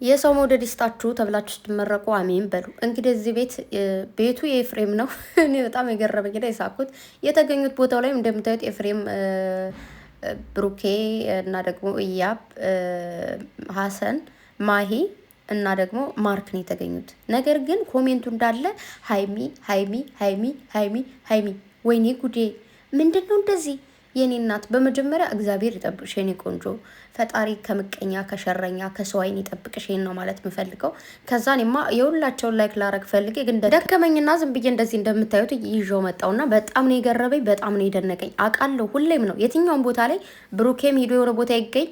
የሰው መውደድ ይስጣችሁ ተብላችሁ ስትመረቁ አሜን በሉ። እንግዲህ እዚህ ቤቱ የኤፍሬም ነው። እኔ በጣም የገረመኝ እንግዲህ የሳኩት የተገኙት ቦታው ላይ እንደምታዩት ኤፍሬም፣ ብሩኬ እና ደግሞ እያብ፣ ሀሰን፣ ማሂ እና ደግሞ ማርክ ነው የተገኙት። ነገር ግን ኮሜንቱ እንዳለ ሀይሚ ሀይሚ ሀይሚ ሀይሚ ሀይሚ። ወይኔ ጉዴ! ምንድን ነው እንደዚህ? የኔ እናት በመጀመሪያ እግዚአብሔር ይጠብቅሽ የኔ ቆንጆ። ፈጣሪ ከምቀኛ ከሸረኛ ከሰው አይን ይጠብቅሽ። ይሄን ነው ማለት የምፈልገው። ከዛኔማ የሁላቸውን ላይክ ላረግ ፈልጌ ግን ደከመኝና ዝም ብዬ እንደዚህ እንደምታዩት ይዤው መጣውና በጣም ነው የገረበኝ፣ በጣም ነው የደነቀኝ። አውቃለሁ ሁሌም ነው የትኛውን ቦታ ላይ ብሩኬም ሂዶ የሆነ ቦታ ይገኝ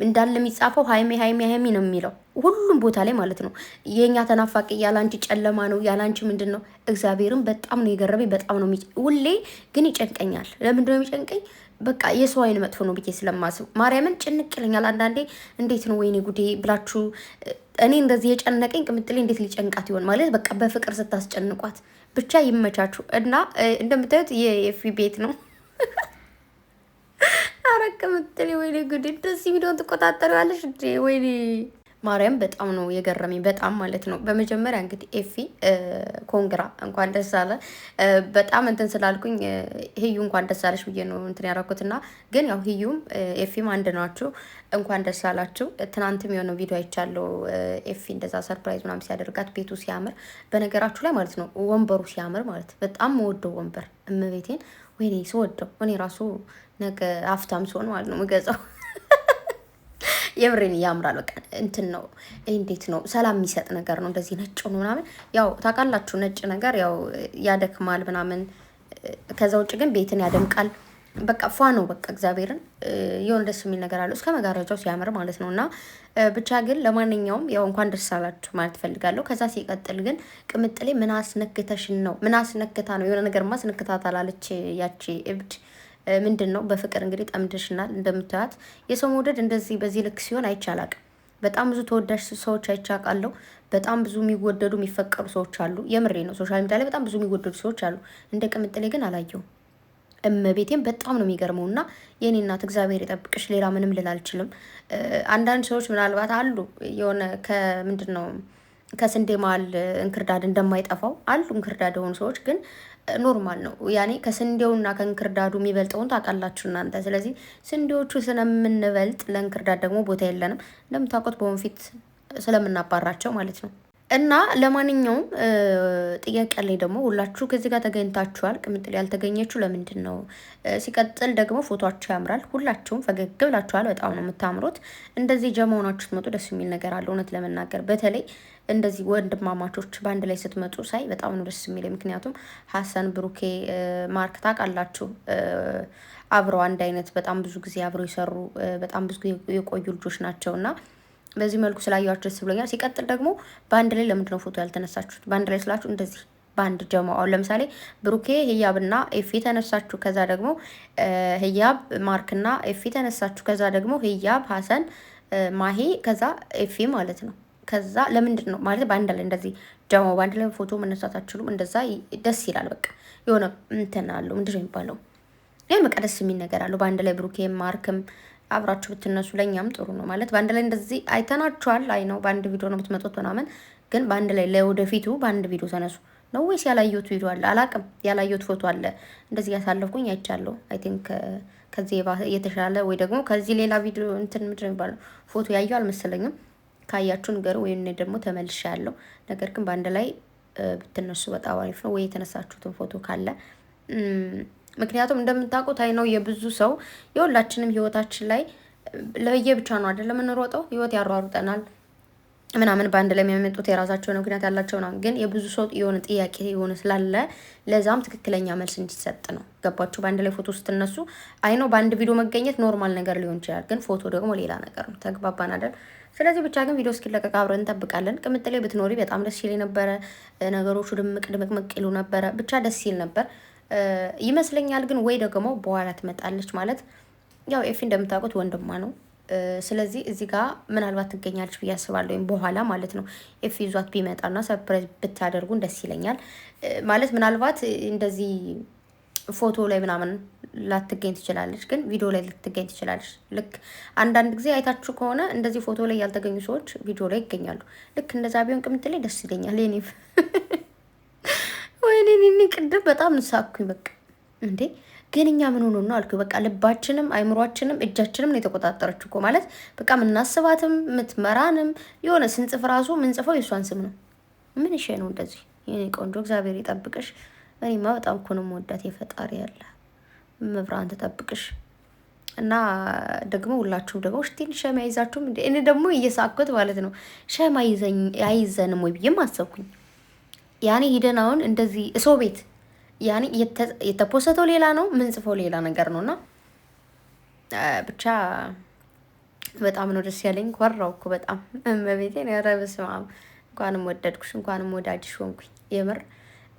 እንዳለ የሚጻፈው ሀይሜ ሀይሜ ሀይሜ ነው የሚለው ሁሉም ቦታ ላይ ማለት ነው። የኛ ተናፋቂ ያላንቺ ጨለማ ነው ያላንቺ ምንድን ነው። እግዚአብሔርም በጣም ነው የገረበኝ። በጣም ነው ሁሌ ግን ይጨንቀኛል። ለምንድን ነው የሚጨንቀኝ? በቃ የሰው አይን መጥፎ ነው ብዬ ስለማስብ ማርያምን ጭንቅ ይለኛል አንዳንዴ። እንዴት ነው ወይኔ ጉዴ ብላችሁ እኔ እንደዚህ የጨነቀኝ ቅምጥሌ እንዴት ሊጨንቃት ይሆን ማለት በቃ በፍቅር ስታስጨንቋት ብቻ ይመቻችሁ። እና እንደምታዩት የኤፊ ቤት ነው። አረቅ ምትል ወይኔ ጉዴ! እንደዚህ ቪዲዮን ትቆጣጠሪዋለሽ እንዴ? ወይኔ ማርያም በጣም ነው የገረመኝ፣ በጣም ማለት ነው። በመጀመሪያ እንግዲህ ኤፊ ኮንግራ፣ እንኳን ደስ አለ። በጣም እንትን ስላልኩኝ ህዩ እንኳን ደስ አለሽ ብዬ ነው እንትን ያደረኩትና፣ ግን ያው ህዩም ኤፊም አንድ ናችሁ። እንኳን ደስ አላችሁ። ትናንትም የሆነ ቪዲዮ አይቻለው ኤፊ እንደዛ ሰርፕራይዝ ምናምን ሲያደርጋት ቤቱ ሲያምር፣ በነገራችሁ ላይ ማለት ነው ወንበሩ ሲያምር ማለት በጣም መወደው ወንበር እመቤቴን፣ ወይኔ ስወደው እኔ ራሱ ነገ አፍታም ሲሆን ማለት ነው ምገዛው። የምሬን ያምራል። በቃ እንትን ነው እንዴት ነው ሰላም የሚሰጥ ነገር ነው። እንደዚህ ነጭ ነው ምናምን ያው ታውቃላችሁ፣ ነጭ ነገር ያው ያደክማል ምናምን። ከዛ ውጭ ግን ቤትን ያደምቃል። በቃ ፏ ነው በቃ እግዚአብሔርን የሆነ ደስ የሚል ነገር አለው እስከ መጋረጃው ሲያምር ማለት ነው። እና ብቻ ግን ለማንኛውም ያው እንኳን ደስ አላችሁ ማለት ፈልጋለሁ። ከዛ ሲቀጥል ግን ቅምጥሌ ምን አስነክተሽን ነው? ምን አስነክታ ነው? የሆነ ነገር ማስነክታት አላለች ያቺ እብድ ምንድን ነው? በፍቅር እንግዲህ ጠምድሽናል። እንደምታያት የሰው መውደድ እንደዚህ በዚህ ልክ ሲሆን አይቻላቅም። በጣም ብዙ ተወዳጅ ሰዎች አይቻቃለሁ። በጣም ብዙ የሚወደዱ የሚፈቀሩ ሰዎች አሉ። የምሬ ነው። ሶሻል ሚዲያ ላይ በጣም ብዙ የሚወደዱ ሰዎች አሉ። እንደ ቅምጥሌ ግን አላየሁም። እመቤቴም በጣም ነው የሚገርመው። እና የኔ እናት እግዚአብሔር ይጠብቅሽ። ሌላ ምንም ልል አልችልም። አንዳንድ ሰዎች ምናልባት አሉ የሆነ ከምንድን ነው ከስንዴ መሀል እንክርዳድ እንደማይጠፋው አሉ እንክርዳድ የሆኑ ሰዎች ግን ኖርማል ነው። ያኔ ከስንዴውና ከእንክርዳዱ የሚበልጠውን ታውቃላችሁ እናንተ። ስለዚህ ስንዴዎቹ ስለምንበልጥ ለእንክርዳድ ደግሞ ቦታ የለንም። እንደምታውቁት በወንፊት ስለምናባራቸው ማለት ነው። እና ለማንኛውም ጥያቄ ላይ ደግሞ ሁላችሁ ከዚህ ጋር ተገኝታችኋል። ቅምጥል ያልተገኘችው ለምንድን ነው? ሲቀጥል ደግሞ ፎቶቸው ያምራል። ሁላችሁም ፈገግ ብላችኋል። በጣም ነው የምታምሩት። እንደዚህ ጀማ ሆናችሁ ስትመጡ ደስ የሚል ነገር አለ። እውነት ለመናገር በተለይ እንደዚህ ወንድማማቾች በአንድ ላይ ስትመጡ ሳይ በጣም ነው ደስ የሚለኝ። ምክንያቱም ሀሰን፣ ብሩኬ፣ ማርክ ታውቃላችሁ አብረው አንድ አይነት በጣም ብዙ ጊዜ አብረው የሰሩ በጣም ብዙ የቆዩ ልጆች ናቸው እና በዚህ መልኩ ስላያችሁ ደስ ብሎኛል። ሲቀጥል ደግሞ በአንድ ላይ ለምንድነው ፎቶ ያልተነሳችሁት? በአንድ ላይ ስላችሁ እንደዚህ በአንድ ጀማው አሁን ለምሳሌ ብሩኬ ህያብና ኤፊ ተነሳችሁ፣ ከዛ ደግሞ ህያብ ማርክና ኤፊ ተነሳችሁ፣ ከዛ ደግሞ ህያብ ሀሰን ማሂ፣ ከዛ ኤፊ ማለት ነው። ከዛ ለምንድን ነው ማለት በአንድ ላይ እንደዚህ ጀማው በአንድ ላይ ፎቶ መነሳት አትችሉም? እንደዛ ደስ ይላል። በቃ የሆነ እንትን አለው ምንድን ነው የሚባለው? ይሄን በቃ ደስ የሚል ነገር አለው። በአንድ ላይ ብሩኬም ማርክም አብራችሁ ብትነሱ ለኛም ጥሩ ነው። ማለት በአንድ ላይ እንደዚህ አይተናችኋል። አይ ነው በአንድ ቪዲዮ ነው የምትመጡት ምናምን፣ ግን በአንድ ላይ ለወደፊቱ በአንድ ቪዲዮ ተነሱ ነው ወይስ ያላየሁት ቪዲዮ አለ? አላቅም። ያላየሁት ፎቶ አለ እንደዚህ ያሳለፍኩኝ አይቻለሁ። አይ ቲንክ ከዚህ የተሻለ ወይ ደግሞ ከዚህ ሌላ ቪዲዮ እንትን ምንድን ነው የሚባለው ፎቶ ያየሁ አልመሰለኝም። ካያችሁ ንገሩ፣ ወይ እኔ ደግሞ ተመልሼ ያለው ነገር ግን በአንድ ላይ ብትነሱ በጣም አሪፍ ነው። ወይ የተነሳችሁትን ፎቶ ካለ ምክንያቱም እንደምታውቁት አይ ነው የብዙ ሰው የሁላችንም ህይወታችን ላይ ለየብቻ ነው አይደለም የምንሮጠው። ህይወት ያሯሩጠናል ምናምን በአንድ ላይ የሚያመጡት የራሳቸው ምክንያት ያላቸው ነው። ግን የብዙ ሰው የሆነ ጥያቄ የሆነ ስላለ ለዛም ትክክለኛ መልስ እንዲሰጥ ነው። ገባችሁ? በአንድ ላይ ፎቶ ስትነሱ አይ ነው በአንድ ቪዲዮ መገኘት ኖርማል ነገር ሊሆን ይችላል። ግን ፎቶ ደግሞ ሌላ ነገር ነው። ተግባባን አይደል? ስለዚህ ብቻ ግን ቪዲዮ እስኪለቀቅ አብረን እንጠብቃለን። ቅምጥሌ ብትኖሪ በጣም ደስ ይል ነበረ። ነገሮቹ ድምቅ ድምቅ ይሉ ነበረ። ብቻ ደስ ይል ነበር ይመስለኛል። ግን ወይ ደግሞ በኋላ ትመጣለች ማለት ያው ኤፊ እንደምታውቁት ወንድሟ ነው። ስለዚህ እዚህ ጋር ምናልባት ትገኛለች ብዬ አስባለሁ፣ ወይም በኋላ ማለት ነው። ኤፊ ይዟት ቢመጣና ሰርፕራይዝ ብታደርጉን ደስ ይለኛል። ማለት ምናልባት እንደዚህ ፎቶ ላይ ምናምን ላትገኝ ትችላለች፣ ግን ቪዲዮ ላይ ልትገኝ ትችላለች። ልክ አንዳንድ ጊዜ አይታችሁ ከሆነ እንደዚህ ፎቶ ላይ ያልተገኙ ሰዎች ቪዲዮ ላይ ይገኛሉ። ልክ እንደዛ ቢሆን ቅምጥሌ ደስ ይለኛል። የኔ ወይኔ እኔ ቅድም በጣም ንሳኩኝ። በቃ እንዴ ግን እኛ ምን ሆኖ ነው አልኩ። በቃ ልባችንም አይምሯችንም እጃችንም ነው የተቆጣጠረች እኮ ማለት በቃ ምናስባትም ምትመራንም የሆነ ስንጽፍ ራሱ ምንጽፈው የእሷን ስም ነው። ምን ይሄ ነው እንደዚህ? የኔ ቆንጆ እግዚአብሔር ይጠብቅሽ። እኔማ በጣም እኮ ነው የምወዳት። የፈጣሪ ያለ መብራን ተጠብቅሽ። እና ደግሞ ሁላችሁም ደግሞ ሽቲን ሸማ ይዛችሁም እኔ ደግሞ እየሳኩት ማለት ነው ሸማ አይዘንም ወይ ብዬም አሰብኩኝ። ያኔ ሂደን አሁን እንደዚህ ሰው ቤት ያኔ የተፖሰተው ሌላ ነው፣ ምንጽፈው ሌላ ነገር ነውና ብቻ በጣም ነው ደስ ያለኝ። ኮራው እኮ በጣም እመቤቴን ያረብስ ማም እንኳንም ወደድኩሽ፣ እንኳንም ወዳጅሽ ሆንኩኝ። የምር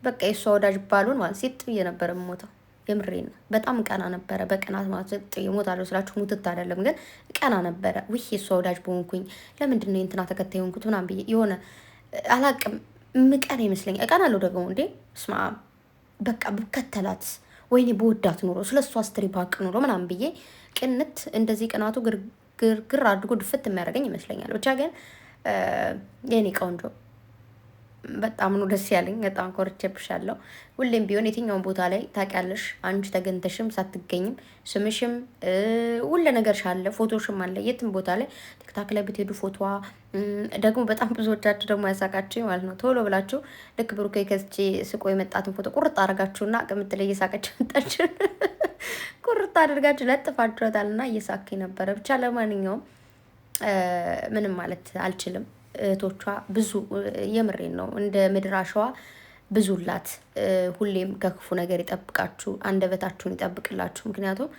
በቃ የእሷ ወዳጅ ባሉን ማለት ሲጥ ብዬ ነበር የምሞተው። የምሬን ነው። በጣም ቀና ነበረ። በቅናት ማለት ሲጥ እሞታለሁ ስላችሁ ሙትት አይደለም ግን ቀና ነበረ። ውይ የእሷ ወዳጅ በሆንኩኝ ለምንድን ነው እንትና ተከታይ ሆንኩት ምናምን ብዬ የሆነ አላቅም ምቀን ይመስለኝ እቀናለሁ ደግሞ እንዴ ስማ በቃ ብከተላት ወይኔ በወዳት ኑሮ ስለ እሷ ስትሪ ባቅ ኑሮ ምናምን ብዬ ቅንት እንደዚህ ቅናቱ ግርግር አድርጎ ድፍት የሚያደርገኝ ይመስለኛል። ብቻ ግን የኔ ቆንጆ በጣም ነው ደስ ያለኝ። በጣም ኮርቼብሻለሁ። ሁሌም ቢሆን የትኛውን ቦታ ላይ ታውቂያለሽ፣ አንቺ ተገንተሽም ሳትገኝም ስምሽም ሁሉ ነገርሽ አለ፣ ፎቶሽም አለ። የትም ቦታ ላይ ቲክታክ ላይ ብትሄዱ ፎቶዋ ደግሞ በጣም ብዙዎቻችሁ ደግሞ ያሳቃችሁ ማለት ነው። ቶሎ ብላችሁ ልክ ብሩኬ ከስቼ ስቆ የመጣትን ፎቶ ቁርጥ አድርጋችሁና ቅምጥ ላይ እየሳቀች መጣችሁ ቁርጥ አድርጋችሁ ለጥፋችኋታልና እየሳከኝ ነበረ። ብቻ ለማንኛውም ምንም ማለት አልችልም። እህቶቿ ብዙ የምሬን ነው እንደ ምድር አሸዋ ብዙላት። ሁሌም ከክፉ ነገር ይጠብቃችሁ፣ አንደበታችሁን ይጠብቅላችሁ። ምክንያቱም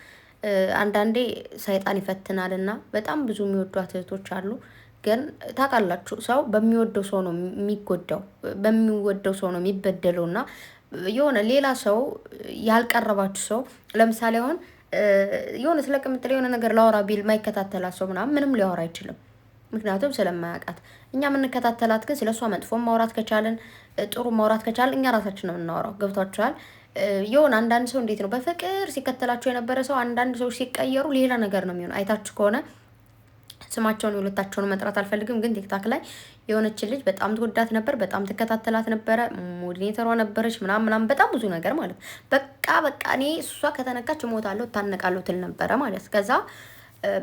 አንዳንዴ ሰይጣን ይፈትናልና በጣም ብዙ የሚወዷት እህቶች አሉ። ግን ታውቃላችሁ ሰው በሚወደው ሰው ነው የሚጎዳው፣ በሚወደው ሰው ነው የሚበደለው። እና የሆነ ሌላ ሰው ያልቀረባችሁ ሰው ለምሳሌ አሁን የሆነ ስለ ቅምጥሌ የሆነ ነገር ላወራ ቢል ማይከታተላት ሰው ምንም ሊያወራ አይችልም። ምክንያቱም ስለማያውቃት። እኛ የምንከታተላት ግን ስለሷ መጥፎ ማውራት ከቻለን ጥሩ ማውራት ከቻለን እኛ ራሳችን ነው የምናወራው። ገብቷችኋል? የሆነ አንዳንድ ሰው እንዴት ነው በፍቅር ሲከተላቸው የነበረ ሰው አንዳንድ ሰዎች ሲቀየሩ ሌላ ነገር ነው የሚሆነው። አይታችሁ ከሆነ ስማቸውን የሁለታቸውን መጥራት አልፈልግም፣ ግን ቲክታክ ላይ የሆነችን ልጅ በጣም ትወዳት ነበር፣ በጣም ትከታተላት ነበረ፣ ሞዲኔተሯ ነበረች ምናምን በጣም ብዙ ነገር ማለት በቃ እኔ እሷ ከተነካች እሞታለሁ እታነቃለሁ ትል ነበረ ማለት ከዛ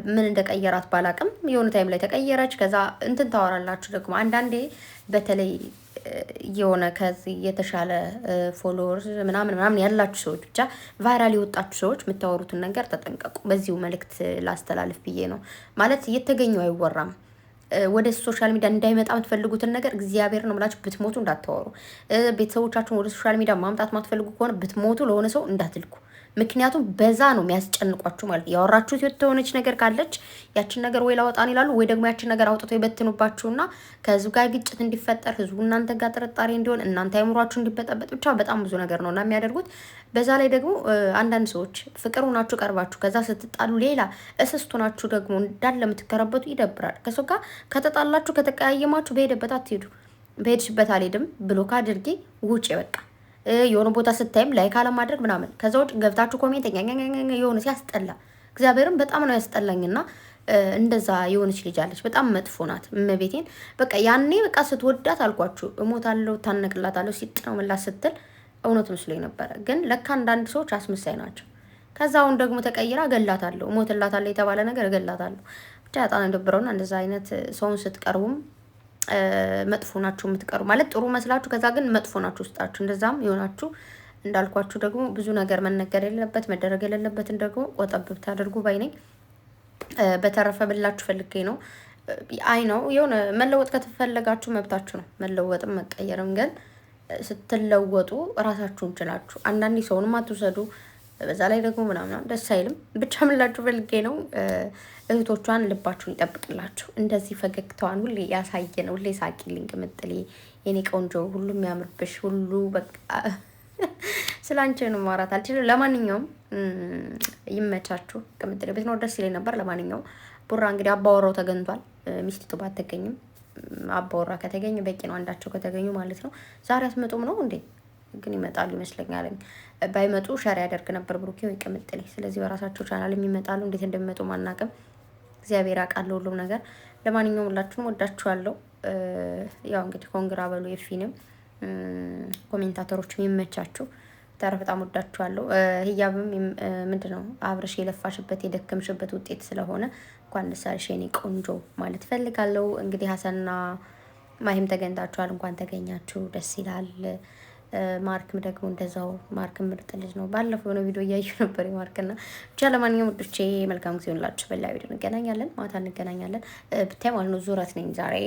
ምን እንደቀየራት ባላቅም የሆነ ታይም ላይ ተቀየረች። ከዛ እንትን ታወራላችሁ ደግሞ አንዳንዴ በተለይ የሆነ ከዚህ የተሻለ ፎሎወርስ ምናምን ያላችሁ ሰዎች ብቻ ቫይራል የወጣችሁ ሰዎች የምታወሩትን ነገር ተጠንቀቁ። በዚሁ መልእክት ላስተላልፍ ብዬ ነው። ማለት እየተገኘው አይወራም። ወደ ሶሻል ሚዲያ እንዳይመጣ የምትፈልጉትን ነገር እግዚአብሔር ነው ብላችሁ ብትሞቱ እንዳታወሩ። ቤተሰቦቻችሁን ወደ ሶሻል ሚዲያ ማምጣት ማትፈልጉ ከሆነ ብትሞቱ ለሆነ ሰው እንዳትልኩ። ምክንያቱም በዛ ነው የሚያስጨንቋችሁ ማለት ነው። ያወራችሁት የተሆነች ነገር ካለች ያችን ነገር ወይ ላወጣን ይላሉ ወይ ደግሞ ያችን ነገር አውጥተው ይበትኑባችሁና ከህዝቡ ጋር ግጭት እንዲፈጠር ህዝቡ እናንተ ጋር ጥርጣሬ እንዲሆን እናንተ አይምሯችሁ እንዲበጠበጥ ብቻ በጣም ብዙ ነገር ነው እና የሚያደርጉት። በዛ ላይ ደግሞ አንዳንድ ሰዎች ፍቅር ሆናችሁ ቀርባችሁ ከዛ ስትጣሉ ሌላ እስስት ሆናችሁ ደግሞ እንዳለ የምትከረበቱ ይደብራል። ከሰው ጋር ከተጣላችሁ ከተቀያየማችሁ በሄደበት አትሄዱ። በሄድሽበት አልሄድም ብሎክ አድርጊ ውጪ በቃ። የሆነ ቦታ ስታይም ላይክ አለማድረግ ምናምን። ከዛ ውጭ ገብታችሁ ኮሜንት የሆነ ሲያስጠላ እግዚአብሔርም በጣም ነው ያስጠላኝና እንደዛ የሆነች ልጅ አለች፣ በጣም መጥፎ ናት። እመቤቴን በቃ ያኔ በቃ ስትወዳት አልኳችሁ እሞታለሁ ታነቅላታለሁ ሲጥ ነው ምላስ ስትል እውነት መስሎኝ ነበረ። ግን ለካ አንዳንድ ሰዎች አስመሳይ ናቸው። ከዛ አሁን ደግሞ ተቀይራ እገላታለሁ እሞትላታለሁ የተባለ ነገር እገላታለሁ። ብቻ በጣም እንደብረውና እንደዛ አይነት ሰውን ስትቀርቡም መጥፎ ናችሁ የምትቀሩ ማለት ጥሩ መስላችሁ ከዛ ግን መጥፎ ናችሁ ውስጣችሁ። እንደዛም የሆናችሁ እንዳልኳችሁ ደግሞ ብዙ ነገር መነገር የሌለበት መደረግ የሌለበትን ደግሞ ቆጠብ ብታደርጉ ባይ ነኝ። በተረፈ ብላችሁ ፈልጌ ነው። አይ ነው የሆነ መለወጥ ከተፈለጋችሁ መብታችሁ ነው፣ መለወጥም መቀየርም። ግን ስትለወጡ ራሳችሁን ችላችሁ አንዳንዴ ሰውንም አትውሰዱ። በዛ ላይ ደግሞ ምናምን ደስ አይልም። ብቻ ምላችሁ ፈልጌ ነው። እህቶቿን ልባችሁን ይጠብቅላችሁ። እንደዚህ ፈገግታዋን ሁሌ ያሳየን፣ ሁሌ ሳቂልኝ ቅምጥሌ የኔ ቆንጆ፣ ሁሉ የሚያምርብሽ ሁሉ በቃ ስለ አንቺ ነው ማውራት አልችልም። ለማንኛውም ይመቻችሁ። ቅምጥሌ ብትኖር ደስ ይለኝ ነበር። ለማንኛውም ቡራ እንግዲህ አባወራው ተገኝቷል። ሚስቲቱ ባትገኝም አባወራ ከተገኘ በቂ ነው። አንዳቸው ከተገኙ ማለት ነው። ዛሬ አትመጡም ነው እንዴ? ግን ይመጣሉ ይመስለኛል። ባይመጡ ሸር ያደርግ ነበር ብሩኬ ወይ ቅምጥሌ። ስለዚህ በራሳቸው ቻናል የሚመጣሉ። እንዴት እንደሚመጡ ማናቅም። እግዚአብሔር ያውቃል ሁሉም ነገር። ለማንኛውም ሁላችሁም ወዳችኋለሁ። ያው እንግዲህ ኮንግራ በሉ የፊንም ኮሜንታተሮችም ይመቻችሁ። ተረ በጣም ወዳችኋለሁ። ህያብም ምንድነው አብረሽ የለፋሽበት የደከምሽበት ውጤት ስለሆነ እንኳን ደስ አለሽ የኔ ቆንጆ ማለት ፈልጋለሁ። እንግዲህ ሀሰንና ማሂም ተገኝታችኋል። እንኳን ተገኛችሁ፣ ደስ ይላል። ማርክም ደግሞ እንደዛው። ማርክም ምርጥ ልጅ ነው። ባለፈው የሆነ ቪዲዮ እያዩ ነበር ማርክና። ብቻ ለማንኛውም ውዶቼ መልካም ጊዜ ሆንላችሁ። በላ ቪዲዮ እንገናኛለን፣ ማታ እንገናኛለን። ብታይ ማለት ነው ዙረት ነኝ ዛሬ።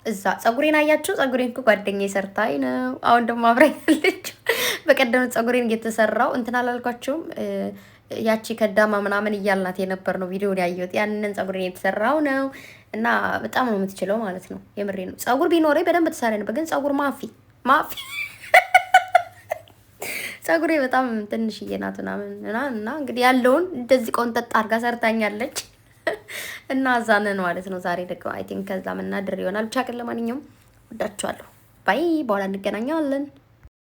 እዛ ጸጉሬን አያችሁ? ጸጉሬን እኮ ጓደኛዬ ሰርታኝ ነው። አሁን ደግሞ አብራኝ ያለች። በቀደም ጸጉሬን እየተሰራው እንትን አላልኳቸውም? ያቺ ከዳማ ምናምን እያልናት የነበር ነው ቪዲዮን ያየሁት። ያንን ጸጉሬን የተሰራው ነው እና በጣም ነው የምትችለው ማለት ነው። የምሬ ነው። ጸጉር ቢኖረኝ በደንብ ትሰራ ነበር፣ ግን ጸጉር ማፊ ጸጉሬ በጣም ትንሽዬ ናት ምናምን እና እንግዲህ ያለውን እንደዚህ ቆንጠጥ አድርጋ ሰርታኛለች እና አዛነን ማለት ነው። ዛሬ ደግሞ አይ ቲንክ ከዛ ምናድር ይሆናል። ብቻ ግን ለማንኛውም ወዳችኋለሁ። ባይ። በኋላ እንገናኛለን።